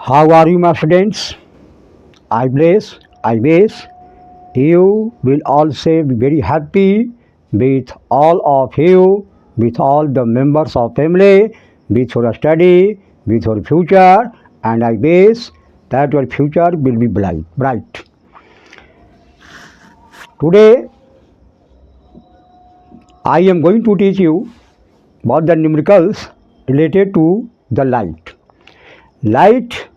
How are you, my students? I wish you will also be very happy with all of you, with all the members of family, with your study, with your future, and I wish that your future will be bright. Today, I am going to teach you about the numericals related to the light. Light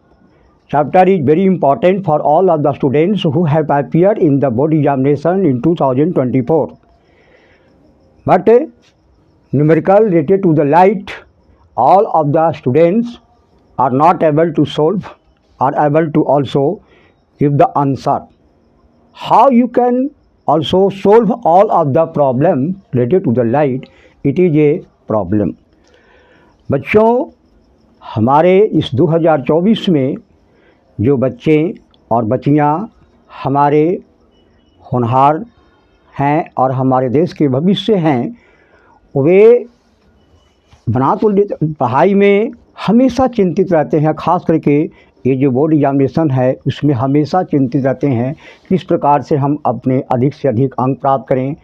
chapter is very important for all of the students who have appeared in the board examination in 2024. But numerical related to the light, all of the students are not able to solve, are able to also give the answer. How you can also solve all of the problem related to the light, it is a problem. बच्चों, हमारे इस 2024 में जो बच्चे और बच्चियां हमारे होनहार हैं और हमारे देश के भविष्य हैं, वे बना तो पढ़ाई में हमेशा चिंतित रहते हैं। ख़ास करके ये जो बोर्ड एग्जामिनेशन है उसमें हमेशा चिंतित रहते हैं किस प्रकार से हम अपने अधिक से अधिक अंक प्राप्त करें।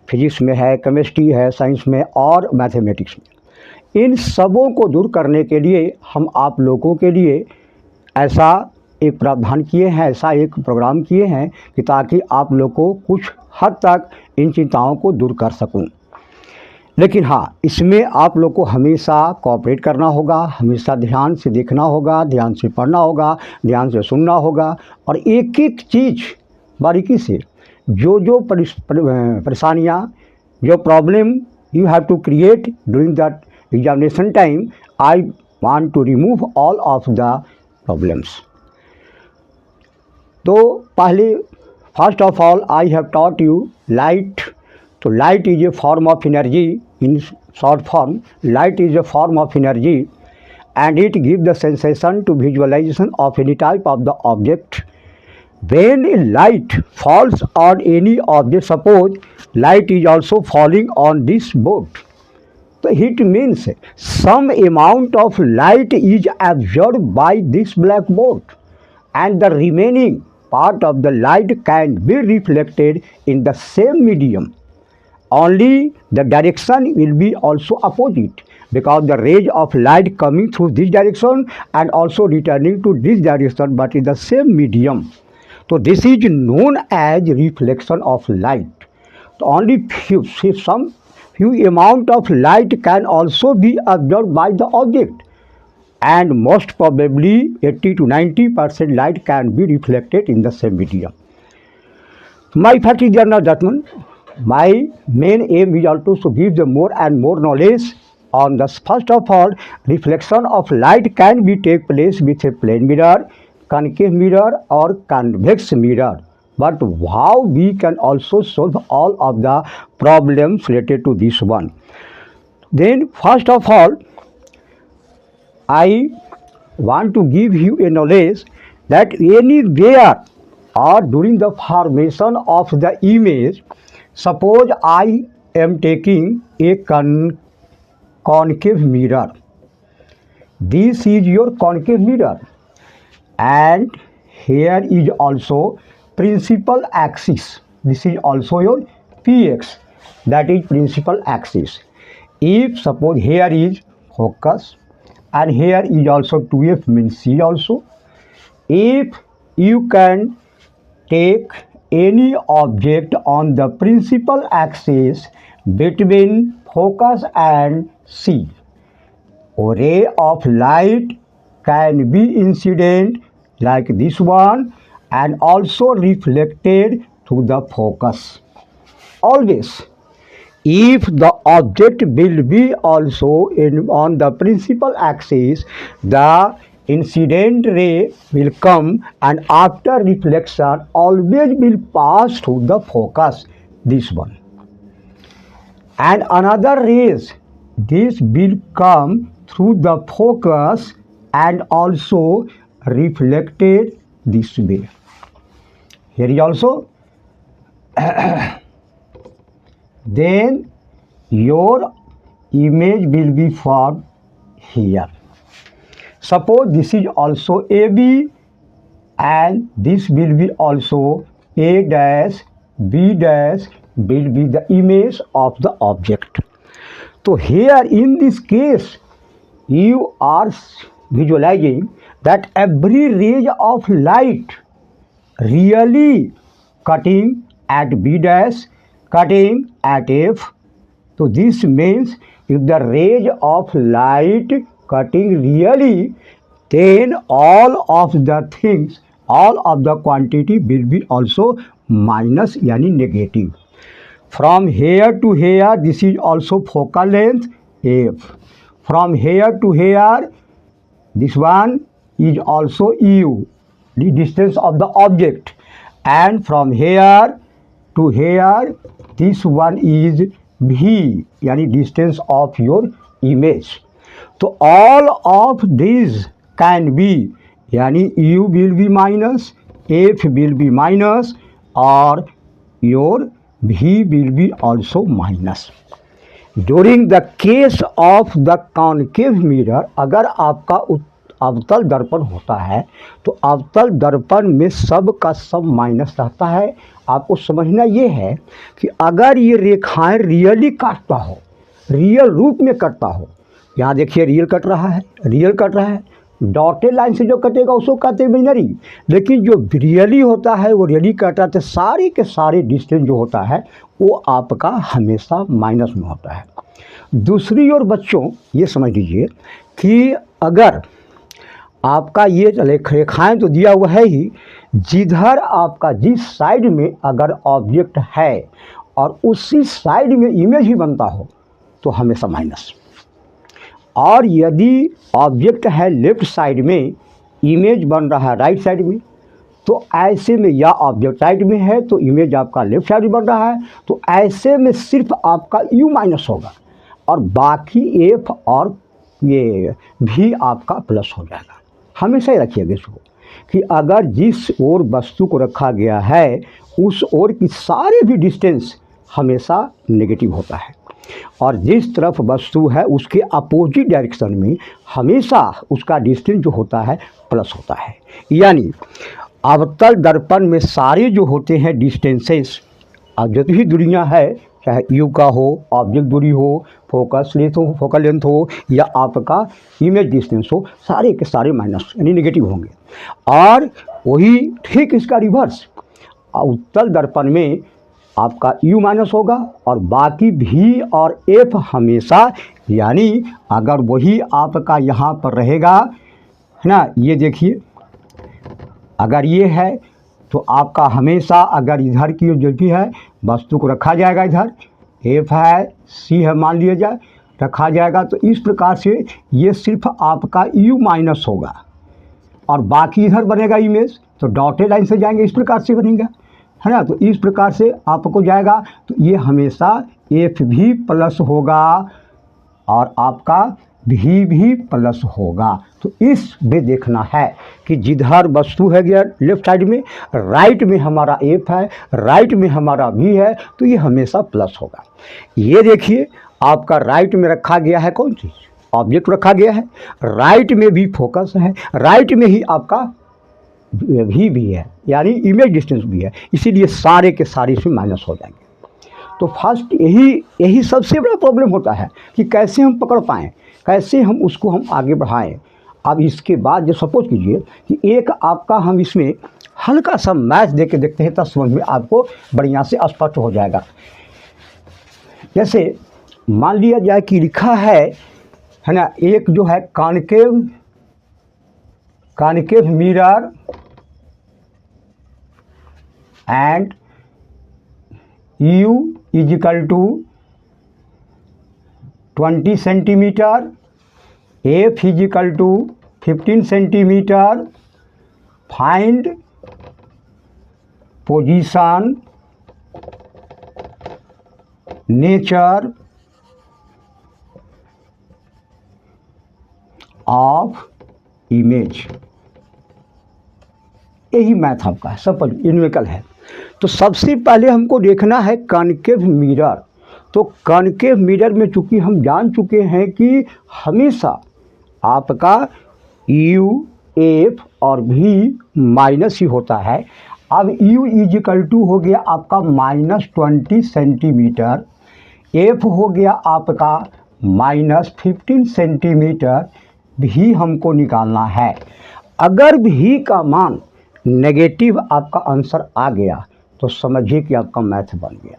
फिजिक्स में है, केमिस्ट्री है, साइंस में और मैथमेटिक्स में। इन सबों को दूर करने के लिए हम आप लोगों के लिए ऐसा एक प्रावधान किए हैं, ऐसा एक प्रोग्राम किए हैं कि ताकि आप लोग को कुछ हद तक इन चिंताओं को दूर कर सकूं। लेकिन हाँ, इसमें आप लोग को हमेशा कोऑपरेट करना होगा, हमेशा ध्यान से देखना होगा, ध्यान से पढ़ना होगा, ध्यान से सुनना होगा और एक एक चीज़ बारीकी से जो परेशानियाँ, जो problem you have to create during that examination time, I want to remove all of the problems. तो पहले first of all I have taught you light. So light is a form of energy. In short form, light is a form of energy and it gives the sensation to visualization of any type of the object. When a light falls on any object, suppose light is also falling on this board. So it means some amount of light is absorbed by this blackboard and the remaining part of the light can be reflected in the same medium. Only the direction will be also opposite because the rays of light coming through this direction and also returning to this direction but in the same medium. So this is known as reflection of light. So only few amount of light can also be absorbed by the object and most probably 80 to 90% light can be reflected in the same medium. My fact is there not that one. My main aim is also to give the more and more knowledge on the first of all reflection of light can be take place with a plane mirror, concave mirror or convex mirror. But how we can also solve all of the problems related to this one. Then first of all, I want to give you a knowledge that anywhere or during the formation of the image, suppose I am taking a concave mirror. This is your concave mirror and here is also principal axis. This is also your px, that is principal axis. If suppose here is focus and here is also 2f means C also. If you can take any object on the principal axis between focus and C, a ray of light can be incident like this one and also reflected to the focus. Always, if the object will be also on the principal axis, the incident ray will come and after reflection always will pass through the focus, this one. And another rays, this will come through the focus and also reflected this way. Here is also then your image will be formed here. Suppose this is also AB and this will be also A dash B dash will be the image of the object. So here in this case you are visualizing that every ray of light really cutting at B dash, cutting at F. So this means if the rays of light cutting really, then all of the things, all of the quantity will be also minus यानी negative. From here to here, this is also focal length F. From here to here, this one is also U, the distance of the object. And from here to here, this one is V, यानी distance of your image. So all of these can be, यानी U will be minus, F will be minus, or your V will be also minus. During the case of the concave mirror, अगर आपका अवतल दर्पण होता है तो अवतल दर्पण में सब का सब माइनस रहता है। आपको समझना ये है कि अगर ये रेखाएं रियली काटता हो, रियल रूप में कटता हो, यहाँ देखिए रियल कट रहा है, रियल कट रहा है, डॉटेड लाइन से जो कटेगा उसको कहते हैं इमेजिनरी। लेकिन जो रियली होता है वो रियली कटा तो सारे के सारे डिस्टेंस जो होता है वो आपका हमेशा माइनस में होता है। दूसरी ओर बच्चों ये समझ लीजिए कि अगर आपका ये रेखाएं तो दिया हुआ है ही, जिधर आपका जिस साइड में अगर ऑब्जेक्ट है और उसी साइड में इमेज ही बनता हो तो हमेशा माइनस। और यदि ऑब्जेक्ट है लेफ्ट साइड में, इमेज बन रहा है राइट साइड में, तो ऐसे में या ऑब्जेक्ट राइट में है तो इमेज आपका लेफ्ट साइड में बन रहा है, तो ऐसे में सिर्फ आपका U माइनस होगा और बाकी F और ये भी आपका प्लस हो जाएगा। हमेशा ही रखिएगा इसको कि अगर जिस ओर वस्तु को रखा गया है उस ओर की सारे भी डिस्टेंस हमेशा नेगेटिव होता है और जिस तरफ वस्तु है उसके अपोजिट डायरेक्शन में हमेशा उसका डिस्टेंस जो होता है प्लस होता है। यानी अवतल दर्पण में सारे जो होते हैं डिस्टेंसेस, अब जो भी दूरियाँ है, चाहे U का हो, ऑब्जेक्ट दूरी हो, फोकल लेंथ हो या आपका इमेज डिस्टेंस हो, सारे के सारे माइनस यानी नेगेटिव होंगे। और वही ठीक इसका रिवर्स, उत्तल दर्पण में आपका U माइनस होगा और बाकी V और F हमेशा, यानी अगर वही आपका यहाँ पर रहेगा है ना, ये देखिए अगर ये है तो आपका हमेशा अगर इधर की जो भी है वस्तु को रखा जाएगा, इधर F है, C है मान लिया जाए, रखा जाएगा तो इस प्रकार से ये सिर्फ आपका U माइनस होगा और बाकी इधर बनेगा इमेज, तो डॉटेड लाइन से जाएंगे इस प्रकार से बनेगा है ना। तो इस प्रकार से आपको जाएगा तो ये हमेशा F भी प्लस होगा और आपका V भी प्लस होगा। तो इस में देखना है कि जिधर वस्तु है गया लेफ्ट साइड में, राइट में हमारा F है, राइट में हमारा V है, तो ये हमेशा प्लस होगा। ये देखिए आपका राइट में रखा गया है कौन सी ऑब्जेक्ट रखा गया है, राइट में भी फोकस है, राइट में ही आपका V भी है यानी इमेज डिस्टेंस भी है, इसीलिए सारे के सारे इसमें माइनस हो जाएंगे। तो फर्स्ट यही सबसे बड़ा प्रॉब्लम होता है कि कैसे हम पकड़ पाएँ, कैसे हम उसको हम आगे बढ़ाएं। अब इसके बाद जो सपोज कीजिए कि एक आपका हम इसमें हल्का सा मैच दे के देखते हैं तब समझ में आपको बढ़िया से स्पष्ट हो जाएगा। जैसे मान लिया जाए कि लिखा है ना, एक जो है concave mirror and U is equal to 20 centimetre, F is equal to 15 centimetre, find position nature of image. यही मैथ आपका है, सब न्यूमेरिकल है। तो सबसे पहले हमको देखना है कॉनकेव मिरर। तो कॉनकेव मिरर में चूँकि हम जान चुके हैं कि हमेशा आपका यू एफ और भी माइनस ही होता है। अब यू इजिकल टू हो गया आपका -20 सेंटीमीटर, एफ हो गया आपका -15 सेंटीमीटर, भी हमको निकालना है। अगर भी का मान नेगेटिव आपका आंसर आ गया तो समझिए कि आपका मैथ बन गया।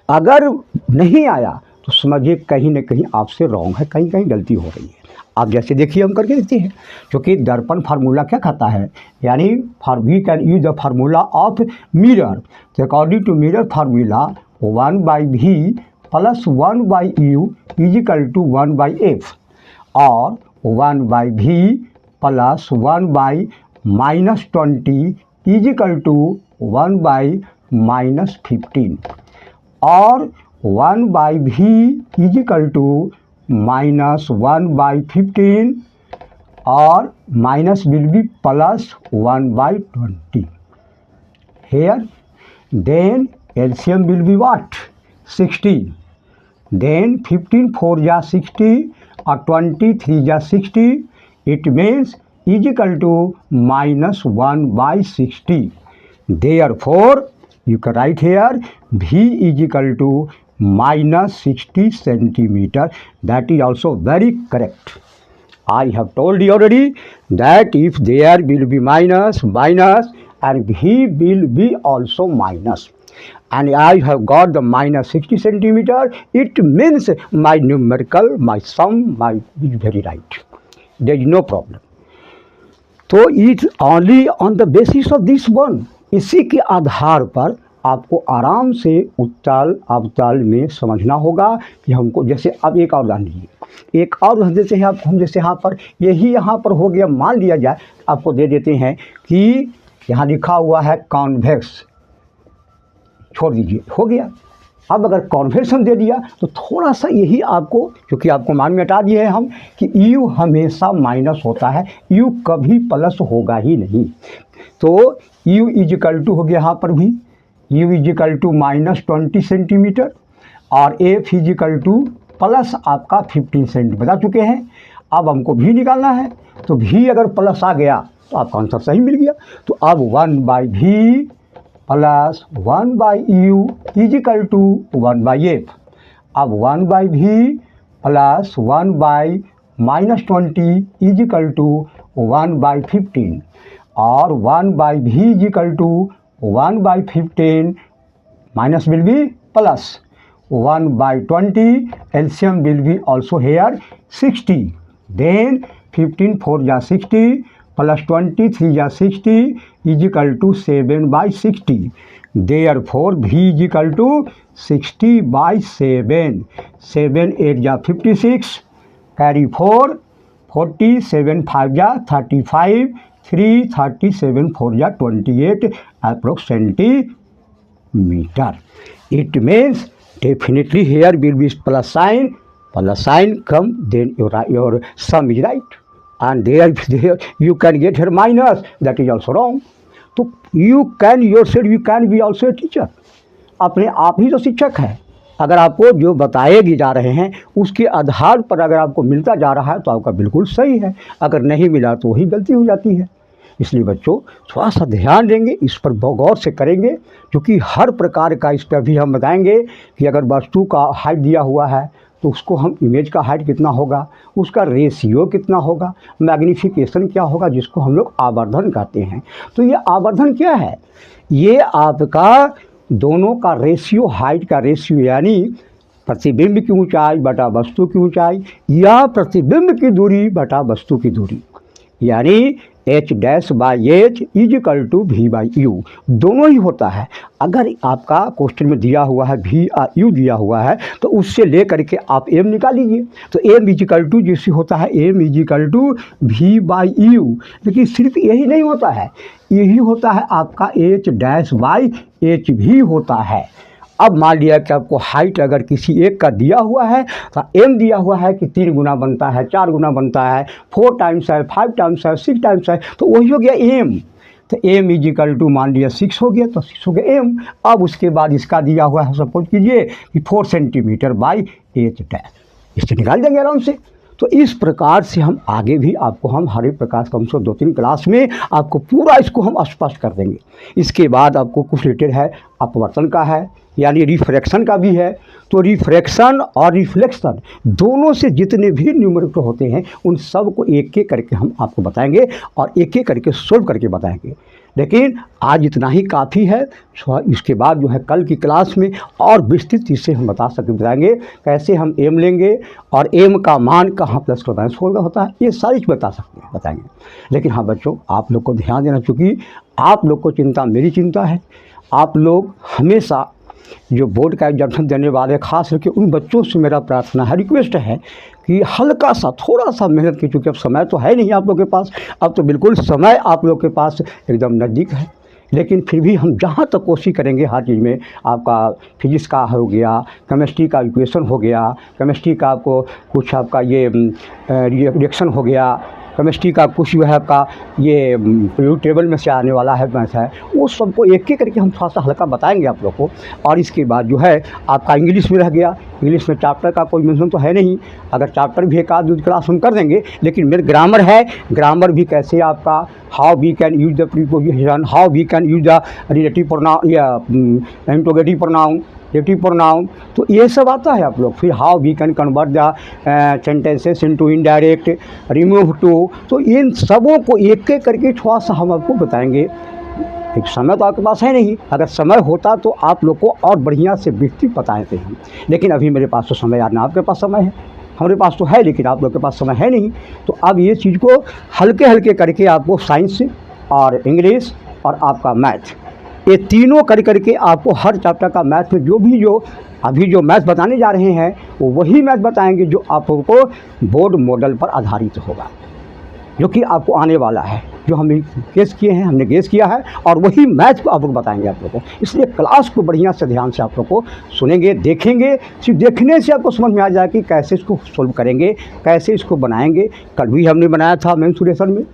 अगर नहीं आया तो समझिए कहीं ना कहीं आपसे रॉन्ग है, कहीं कहीं गलती हो रही है। आप जैसे देखिए हम करके देखते हैं, क्योंकि दर्पण फार्मूला क्या कहता है, यानी for we can use the formula of mirror. तो according to mirror formula 1/v plus 1/u equal to 1/f और 1/v प्लस 1/-20 इजिकल टू 1/-15 और 1/v इजिकल टू -1/15 और minus will be plus 1/20 here. Then LCM will be what? 60. Then 15 4 ja 60 और 23 ja 60. It means is equal to -1/60. Therefore, you can write here V is equal to -60 centimeter. That is also very correct. I have told you already that if there will be minus and V will be also minus, and I have got the -60 centimeter, it means my numerical, my sum, is very right. There is no problem. तो it only on the basis of this one, इसी के आधार पर आपको आराम से उत्ताल अवताल में समझना होगा कि हमको। जैसे अब एक और उदाहरण लीजिए, एक और उदाहरण देते हैं आपको हम। जैसे यहाँ पर यही यहाँ पर हो गया, मान लिया जाए आपको दे देते हैं कि यहाँ लिखा हुआ है कॉन्वेक्स, छोड़ दीजिए, हो गया। अब अगर कॉन्वेक्स हम दे दिया तो थोड़ा सा यही आपको, क्योंकि आपको मान में हटा दिए हैं हम कि यू हमेशा माइनस होता है, यू कभी प्लस होगा ही नहीं। तो यू इजिकल टू हो गया यहाँ पर भी, यू इजिकल टू -20 सेंटीमीटर और एफ इजिकल टू प्लस आपका 15 सेंटीमीटर बता चुके हैं। अब हमको भी निकालना है, तो भी अगर प्लस आ गया तो आपका आंसर सही मिल गया। तो अब 1/v plus 1/u equal to 1/f। अब 1/v प्लस 1/-20 इजिकल टू 1/15 और 1/v is equal to 1/15 minus will be plus 1/20, LCM will be also here 60. Then 15 4 ja 60 plus 23 ja 60 is equal to 7/60. Therefore V is equal to 60/7. 7 8 ja 56, carry 4, 40 7 5 ja 35, 3 37 4 ja 28 approx centimeter. It means definitely here will be plus sign come, then your sum is right, and there you can get here minus, that is also wrong. तो you can yourself, you can be also a teacher. अपने आप ही तो शिक्षक है। अगर आपको जो बताए भी जा रहे हैं उसके आधार पर अगर आपको मिलता जा रहा है तो आपका बिल्कुल सही है, अगर नहीं मिला तो वही गलती हो जाती है। इसलिए बच्चों थोड़ा सा ध्यान देंगे, इस पर गौर से करेंगे, क्योंकि हर प्रकार का इस पर भी हम बताएंगे कि अगर वस्तु का हाइट दिया हुआ है तो उसको हम इमेज का हाइट कितना होगा, उसका रेशियो कितना होगा, मैग्नीफिकेशन क्या होगा, जिसको हम लोग आवर्धन कहते हैं। तो ये आवर्धन क्या है, ये आपका दोनों का रेशियो, हाइट का रेशियो, यानी प्रतिबिंब की ऊंचाई बटा वस्तु की ऊंचाई या प्रतिबिंब की दूरी बटा वस्तु की दूरी, यानी h'/h इजिकल टू v/u दोनों ही होता है। अगर आपका क्वेश्चन में दिया हुआ है v/u दिया हुआ है तो उससे ले करके आप m निकाल लीजिए। तो m इजिकल टू जैसे होता है m इजिकल टू v/u, लेकिन सिर्फ यही नहीं होता है, यही होता है आपका h'/h भी होता है। अब मान लिया कि आपको हाइट अगर किसी एक का दिया हुआ है तो m दिया हुआ है कि 3 गुना बनता है, 4 गुना बनता है, 4 टाइम्स है, 5 टाइम्स है, 6 टाइम्स है, तो वही हो गया m। तो m इजिकल टू मान लिया 6 हो गया तो 6 हो गया m। अब उसके बाद इसका दिया हुआ है, सपोज कीजिए कि 4 सेंटीमीटर बाई h', इससे निकाल देंगे आराम से। तो इस प्रकार से हम आगे भी आपको हम हर एक प्रकार कम से 2-3 क्लास में आपको पूरा इसको हम स्पष्ट कर देंगे। इसके बाद आपको कुछ रिलेटेड है अपवर्तन का है, यानी रिफ्रैक्शन का भी है। तो रिफ्रैक्शन और रिफ्लेक्शन दोनों से जितने भी न्यूमेरिकल होते हैं उन सब को एक एक करके हम आपको बताएंगे और एक एक करके सोल्व करके बताएंगे। लेकिन आज इतना ही काफ़ी है। इसके बाद जो है कल की क्लास में और विस्तृत इससे हम बताएंगे कैसे हम एम लेंगे और एम का मान कहाँ प्लस का माइनस होता है, ये सारी चीज़ बताएंगे। लेकिन हाँ बच्चों, आप लोग को ध्यान देना, चूँकि आप लोग को चिंता मेरी चिंता है। आप लोग हमेशा जो बोर्ड का एग्जामिनेशन देने वाले खास करके उन बच्चों से मेरा प्रार्थना है, रिक्वेस्ट है कि हल्का सा थोड़ा सा मेहनत की, चूँकि अब समय तो है नहीं आप लोग के पास, अब तो बिल्कुल समय आप लोग के पास एकदम नज़दीक है। लेकिन फिर भी हम जहाँ तक कोशिश करेंगे हर चीज़ में, आपका फिजिक्स का हो गया, केमिस्ट्री का इक्वेशन हो गया, केमिस्ट्री का आपको कुछ आपका ये रिएक्शन हो गया, केमिस्ट्री का कुछ जो है आपका ये पीरियोडिक टेबल में से आने वाला है मैथ है, वो सबको एक एक करके हम थोड़ा सा हल्का बताएंगे आप लोग को। और इसके बाद जो है आपका इंग्लिश में रह गया, इंग्लिश में चैप्टर का कोई मेंशन तो है नहीं, अगर चैप्टर भी एक आध दो क्लास हम कर देंगे। लेकिन मेरे ग्रामर है, ग्रामर भी कैसे आपका how we can use the preposition, how we can use the relative pronoun या इंट्रोगेटिव प्रोनाउन, रिलेटिव प्रोनाउन, तो ये सब आता है आप लोग। फिर how we can convert the sentences into indirect, remove to, तो इन सबों को एक एक करके थोड़ा सा हम आपको बताएंगे। एक समय तो आपके पास है नहीं, अगर समय होता तो आप लोग को और बढ़िया से विस्तृत बताए थे हम, लेकिन अभी मेरे पास तो समय यार ना आपके पास समय है, हमारे पास तो है लेकिन आप लोग के पास समय है नहीं। तो अब ये चीज़ को हल्के हल्के करके आपको साइंस और इंग्लिश और आपका मैथ, ये तीनों कर करके आपको हर चैप्टर का मैथ में जो अभी जो मैथ बताने जा रहे हैं वो वही मैथ बताएंगे जो आपको बोर्ड मॉडल पर आधारित होगा, जो कि आपको आने वाला है, जो हमने गेस किए हैं, हमने गेस किया है, और वही मैथ को आप लोग बताएंगे आप लोग को। इसलिए क्लास को बढ़िया से ध्यान से आप लोग को सुनेंगे, देखेंगे। सिर्फ देखने से आपको समझ में आ जाए कि कैसे इसको सोल्व करेंगे, कैसे इसको बनाएंगे। कल भी हमने बनाया था मेंसुरेशन में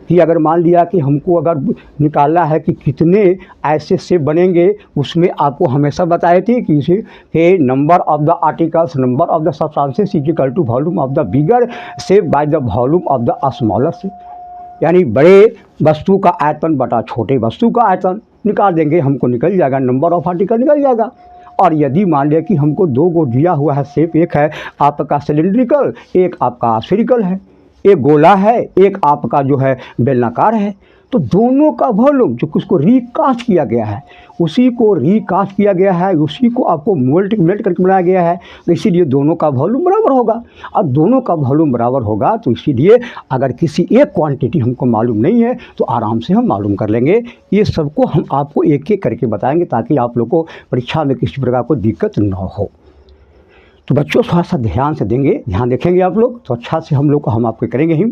कि अगर मान लिया कि हमको अगर निकालना है कि कितने ऐसे शेप बनेंगे, उसमें आपको हमेशा बताए थे कि इसे कि number of the articles, number of the substances is equal to volume of the bigger shape by the volume of the smaller shape, यानी बड़े वस्तु का आयतन बटा छोटे वस्तु का आयतन निकाल देंगे, हमको निकल जाएगा, नंबर ऑफ आर्टिकल निकल जाएगा। और यदि मान लिया कि हमको दो को दिया हुआ है शेप, एक है आपका सिलिंड्रिकल, एक आपका स्फेरिकल है, एक गोला है, एक आपका जो है बेलनाकार है, तो दोनों का वॉल्यूम जो उसको रिकास्ट किया गया है, उसी को रिकास्ट किया गया है, उसी को आपको मेल्ट करके बनाया गया है, तो इसीलिए दोनों का वॉल्यूम बराबर होगा। और दोनों का वॉल्यूम बराबर होगा तो इसीलिए अगर किसी एक क्वांटिटी हमको मालूम नहीं है तो आराम से हम मालूम कर लेंगे। ये सबको हम आपको एक एक करके बताएंगे ताकि आप लोग को परीक्षा में किसी प्रकार को दिक्कत न हो। तो बच्चों थोड़ा सा ध्यान से देंगे, ध्यान देखेंगे आप लोग तो अच्छा से हम लोग को हम आपको करेंगे ही।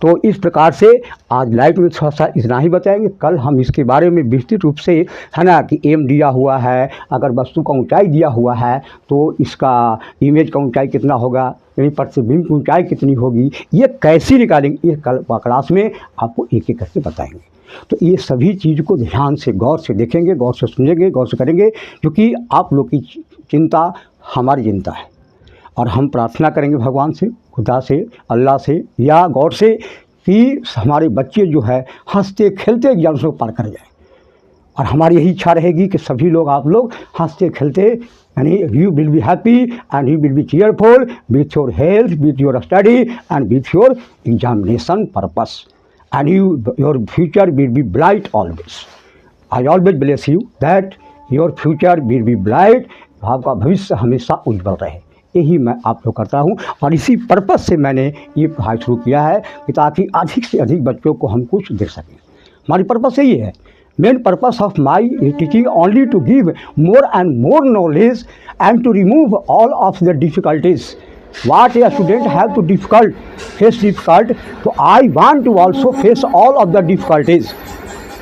तो इस प्रकार से आज लाइट में थोड़ा सा इतना ही बताएंगे। कल हम इसके बारे में विस्तृत रूप से, है ना, कि एम दिया हुआ है, अगर वस्तु का ऊंचाई दिया हुआ है तो इसका इमेज का ऊंचाई कितना होगा, यानी प्रतिबिंब की ऊंचाई कितनी होगी, ये कैसे निकालेंगे, ये कल क्लास में आपको एक एक करके बताएंगे। तो ये सभी चीज़ को ध्यान से गौर से देखेंगे, गौर से सुनेंगे, गौर से करेंगे, क्योंकि आप लोग की चिंता हमारी चिंता है। और हम प्रार्थना करेंगे भगवान से, खुदा से, अल्लाह से या गॉड से कि हमारे बच्चे जो है हंसते खेलते एग्जाम को पार कर जाए। और हमारी यही इच्छा रहेगी कि सभी लोग, आप लोग हंसते खेलते, यानी you will be happy and you will be cheerful with your health, with your study and with your examination purpose, and your future will be bright always. I always bless you that your future will be bright, आपका भविष्य हमेशा उज्जवल रहे। यही मैं आप लोग करता हूँ और इसी पर्पस से मैंने ये पढ़ाई शुरू किया है कि ताकि अधिक से अधिक बच्चों को हम कुछ दे सकें। हमारी पर्पस यही है। Main purpose of my teaching only to give more and more knowledge and to remove all of the difficulties. What a student have to face difficult, so I want to also face all of the difficulties,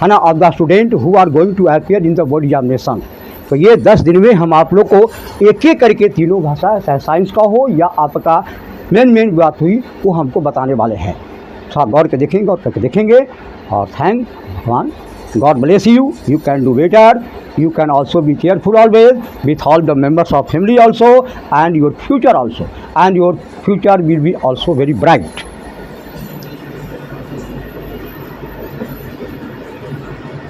है ना, of the student who are going to appear in the board examination। तो ये 10 दिन में हम आप लोग को एक एक करके तीनों भाषा, चाहे साइंस का हो या आपका मेन बात हुई, वो हमको बताने वाले हैं। तो आप गौर के देखेंगे और करके देखेंगे। और थैंक भगवान। God bless you. You can do better. You can also be careful always with all the members of family also, and your future also. And your future will be also very bright.